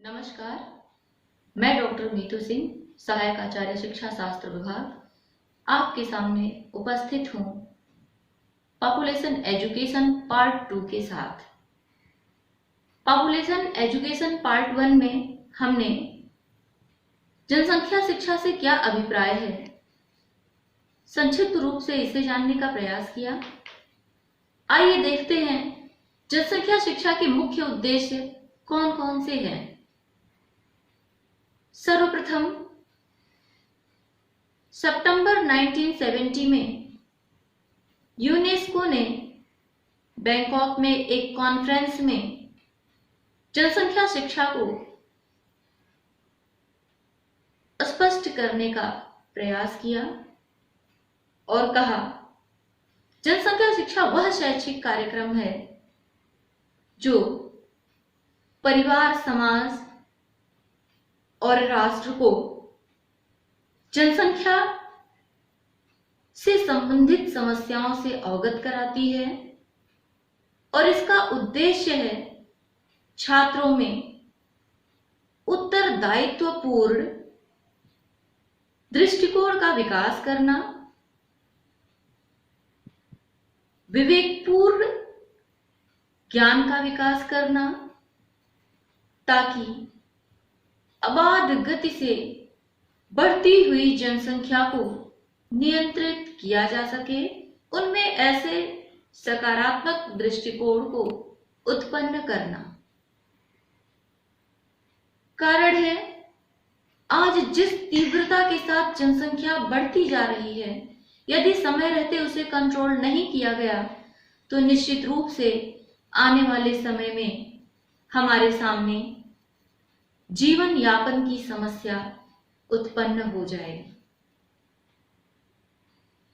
नमस्कार। मैं डॉक्टर नीतू सिंह, सहायक आचार्य शिक्षा शास्त्र विभाग, आपके सामने उपस्थित हूँ पॉपुलेशन एजुकेशन पार्ट 2 के साथ। पॉपुलेशन एजुकेशन पार्ट 1 में हमने जनसंख्या शिक्षा से क्या अभिप्राय है, संक्षिप्त रूप से इसे जानने का प्रयास किया। आइए देखते हैं जनसंख्या शिक्षा के मुख्य उद्देश्य कौन कौन से हैं। सर्वप्रथम सितंबर 1970 में यूनेस्को ने बैंकॉक में एक कॉन्फ्रेंस में जनसंख्या शिक्षा को स्पष्ट करने का प्रयास किया और कहा, जनसंख्या शिक्षा वह शैक्षिक कार्यक्रम है जो परिवार, समाज और राष्ट्र को जनसंख्या से संबंधित समस्याओं से अवगत कराती है और इसका उद्देश्य है छात्रों में उत्तरदायित्वपूर्ण दृष्टिकोण का विकास करना, विवेकपूर्ण ज्ञान का विकास करना, ताकि अबाध गति से बढ़ती हुई जनसंख्या को नियंत्रित किया जा सके, उनमें ऐसे सकारात्मक दृष्टिकोण को उत्पन्न करना। कारण है, आज जिस तीव्रता के साथ जनसंख्या बढ़ती जा रही है, यदि समय रहते उसे कंट्रोल नहीं किया गया तो निश्चित रूप से आने वाले समय में हमारे सामने जीवन यापन की समस्या उत्पन्न हो जाएगी।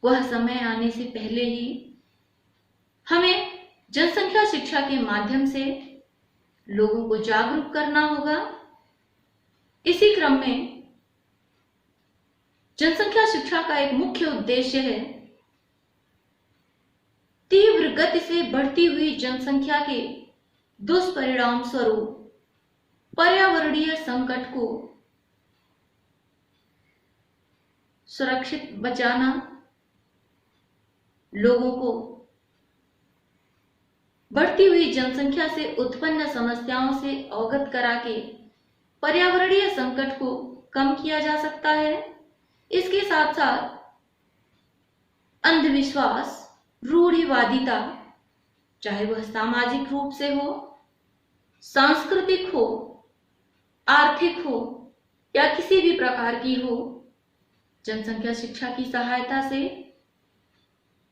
वह समय आने से पहले ही हमें जनसंख्या शिक्षा के माध्यम से लोगों को जागरूक करना होगा। इसी क्रम में जनसंख्या शिक्षा का एक मुख्य उद्देश्य है तीव्र गति से बढ़ती हुई जनसंख्या के दुष्परिणाम स्वरूप पर्यावरणीय संकट को सुरक्षित बचाना, लोगों को बढ़ती हुई जनसंख्या से उत्पन्न समस्याओं से अवगत करा के पर्यावरणीय संकट को कम किया जा सकता है। इसके साथ साथ अंधविश्वास, रूढ़िवादिता, चाहे वह सामाजिक रूप से हो, सांस्कृतिक हो, आर्थिक हो या किसी भी प्रकार की हो, जनसंख्या शिक्षा की सहायता से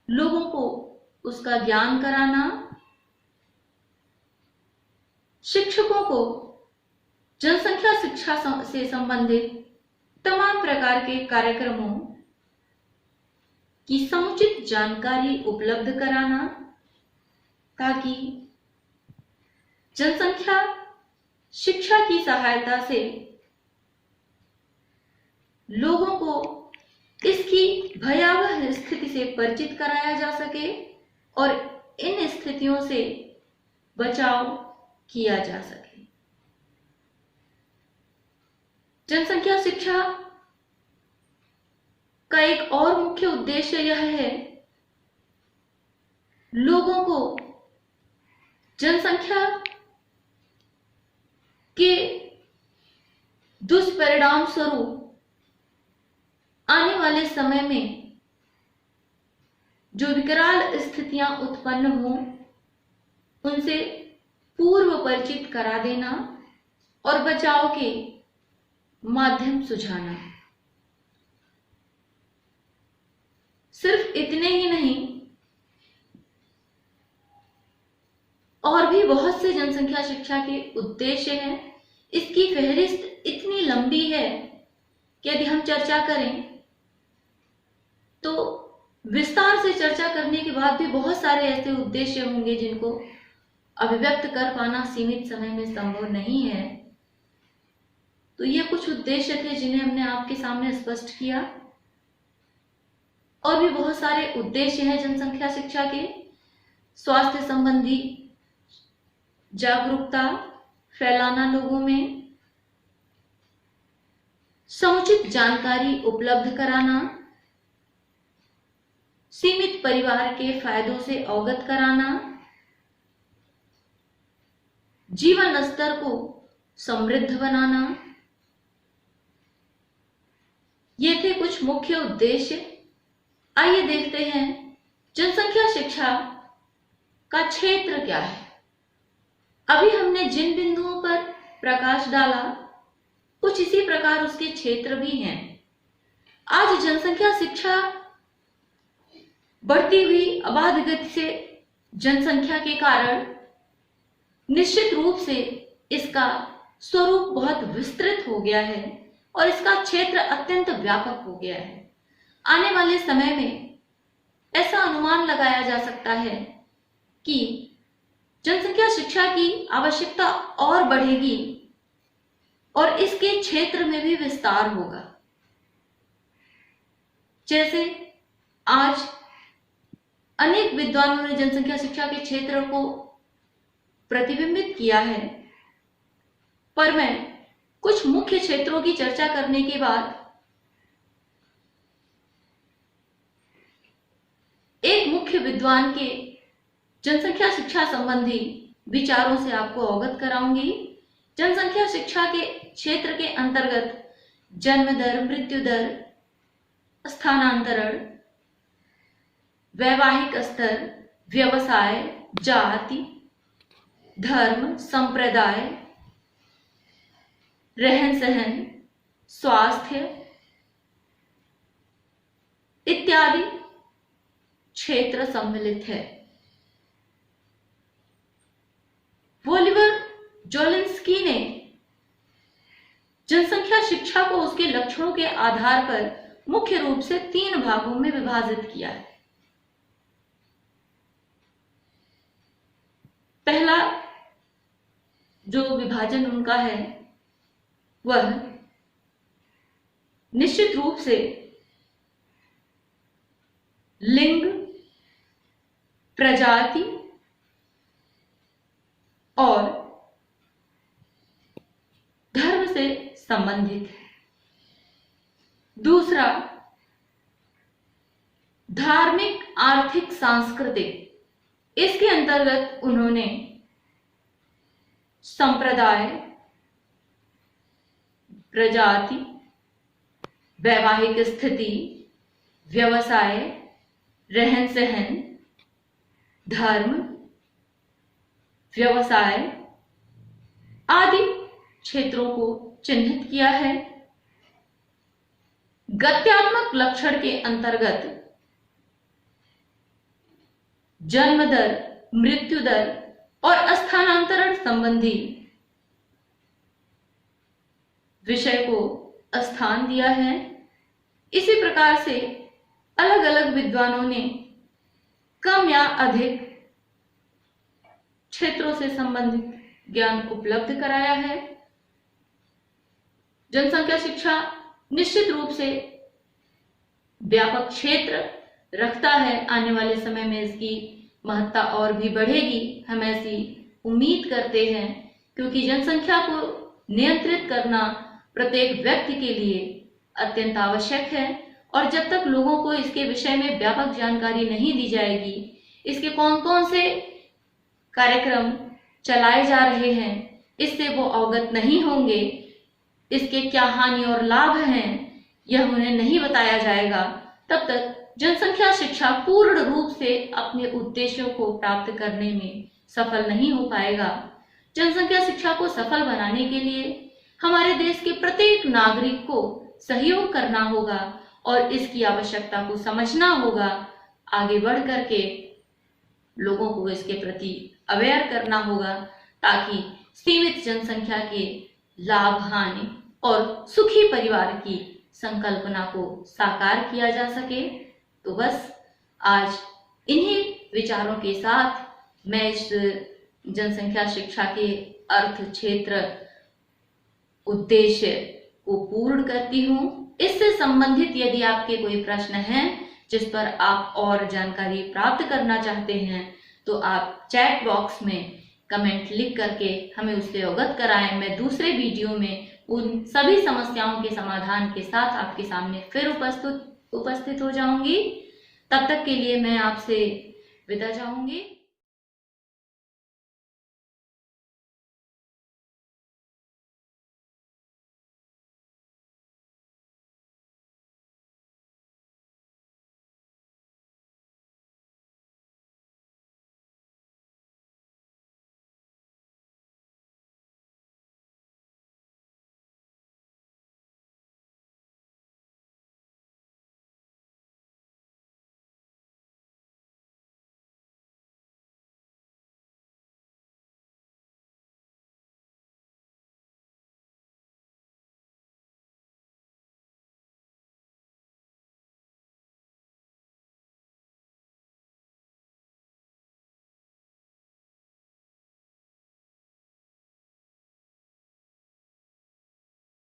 लोगों को उसका ज्ञान कराना, शिक्षकों को जनसंख्या शिक्षा से संबंधित तमाम प्रकार के कार्यक्रमों की समुचित जानकारी उपलब्ध कराना, ताकि जनसंख्या शिक्षा की सहायता से लोगों को इसकी भयावह स्थिति से परिचित कराया जा सके और इन स्थितियों से बचाव किया जा सके। जनसंख्या शिक्षा का एक और मुख्य उद्देश्य यह है, लोगों को जनसंख्या के दुष्परिणाम स्वरूप आने वाले समय में जो विकराल स्थितियां उत्पन्न हों, उनसे पूर्व परिचित करा देना और बचाव के माध्यम सुझाना। सिर्फ इतने ही नहीं, और भी बहुत से जनसंख्या शिक्षा के उद्देश्य हैं। इसकी फहरिस्त इतनी लंबी है कि यदि हम चर्चा करें तो विस्तार से चर्चा करने के बाद भी बहुत सारे ऐसे उद्देश्य होंगे जिनको अभिव्यक्त कर पाना सीमित समय में संभव नहीं है। तो ये कुछ उद्देश्य थे जिन्हें हमने आपके सामने स्पष्ट किया। और भी बहुत सारे उद्देश्य हैं जनसंख्या शिक्षा के। स्वास्थ्य संबंधी जागरूकता फैलाना लोगों में, समुचित जानकारी उपलब्ध कराना, सीमित परिवार के फायदों से अवगत कराना, जीवन स्तर को समृद्ध बनाना, ये थे कुछ मुख्य उद्देश्य। आइए देखते हैं जनसंख्या शिक्षा का क्षेत्र क्या है। अभी हमने जिन बिंदुओं पर प्रकाश डाला, कुछ इसी प्रकार उसके क्षेत्र भी हैं। आज जनसंख्या शिक्षा बढ़ती हुई अबाध गति से जनसंख्या के कारण निश्चित रूप से इसका स्वरूप बहुत विस्तृत हो गया है और इसका क्षेत्र अत्यंत व्यापक हो गया है। आने वाले समय में ऐसा अनुमान लगाया जा सकता है कि जनसंख्या शिक्षा की आवश्यकता और बढ़ेगी और इसके क्षेत्र में भी विस्तार होगा। जैसे आज अनेक विद्वानों ने जनसंख्या शिक्षा के क्षेत्र को प्रतिबिंबित किया है, पर मैं कुछ मुख्य क्षेत्रों की चर्चा करने के बाद एक मुख्य विद्वान के जनसंख्या शिक्षा संबंधी विचारों से आपको अवगत कराऊंगी। जनसंख्या शिक्षा के क्षेत्र के अंतर्गत जन्म दर, मृत्यु दर, स्थानांतरण, वैवाहिक स्तर, व्यवसाय, जाति, धर्म, संप्रदाय, रहन सहन, स्वास्थ्य इत्यादि क्षेत्र सम्मिलित है। वोलिवर जोलिंस्की ने जनसंख्या शिक्षा को उसके लक्षणों के आधार पर मुख्य रूप से 3 भागों में विभाजित किया है। पहला जो विभाजन उनका है वह निश्चित रूप से लिंग, प्रजाति और धर्म से संबंधित है। दूसरा धार्मिक, आर्थिक, सांस्कृतिक, इसके अंतर्गत उन्होंने संप्रदाय, प्रजाति, वैवाहिक स्थिति, व्यवसाय, रहन सहन, धर्म, व्यवसाय आदि क्षेत्रों को चिन्हित किया है। गत्यात्मक लक्षण के अंतर्गत जन्म दर, मृत्यु दर और स्थानांतरण संबंधी विषय को स्थान दिया है। इसी प्रकार से अलग अलग विद्वानों ने कम या अधिक क्षेत्रों से संबंधित ज्ञान उपलब्ध कराया है। जनसंख्या शिक्षा निश्चित रूप से व्यापक क्षेत्र रखता है। आने वाले समय में इसकी महत्ता और भी बढ़ेगी, हम ऐसी उम्मीद करते हैं, क्योंकि जनसंख्या को नियंत्रित करना प्रत्येक व्यक्ति के लिए अत्यंत आवश्यक है। और जब तक लोगों को इसके विषय में व्यापक जानकारी नहीं दी जाएगी, इसके कौन कौन से कार्यक्रम चलाए जा रहे हैं, इससे वो अवगत नहीं होंगे, इसके क्या हानि और लाभ हैं, यह उन्हें नहीं बताया जाएगा, तब तक जनसंख्या शिक्षा पूर्ण रूप से अपने उद्देश्यों को प्राप्त करने में सफल नहीं हो पाएगा। जनसंख्या शिक्षा को सफल बनाने के लिए हमारे देश के प्रत्येक नागरिक को सहयोग करना होगा और इसकी आवश्यकता को समझना होगा। आगे बढ़ करके लोगों को इसके प्रति अवेयर करना होगा, ताकि सीमित जनसंख्या के लाभ, हानि और सुखी परिवार की संकल्पना को साकार किया जा सके। तो बस आज इन्हीं विचारों के साथ मैं इस जनसंख्या शिक्षा के अर्थ, क्षेत्र, उद्देश्य को पूर्ण करती हूँ। इससे संबंधित यदि आपके कोई प्रश्न हैं जिस पर आप और जानकारी प्राप्त करना चाहते हैं, तो आप चैट बॉक्स में कमेंट लिख करके हमें उससे अवगत कराएं। मैं दूसरे वीडियो में उन सभी समस्याओं के समाधान के साथ आपके सामने फिर उपस्थित हो जाऊंगी। तब तक के लिए मैं आपसे विदा चाहूंगी।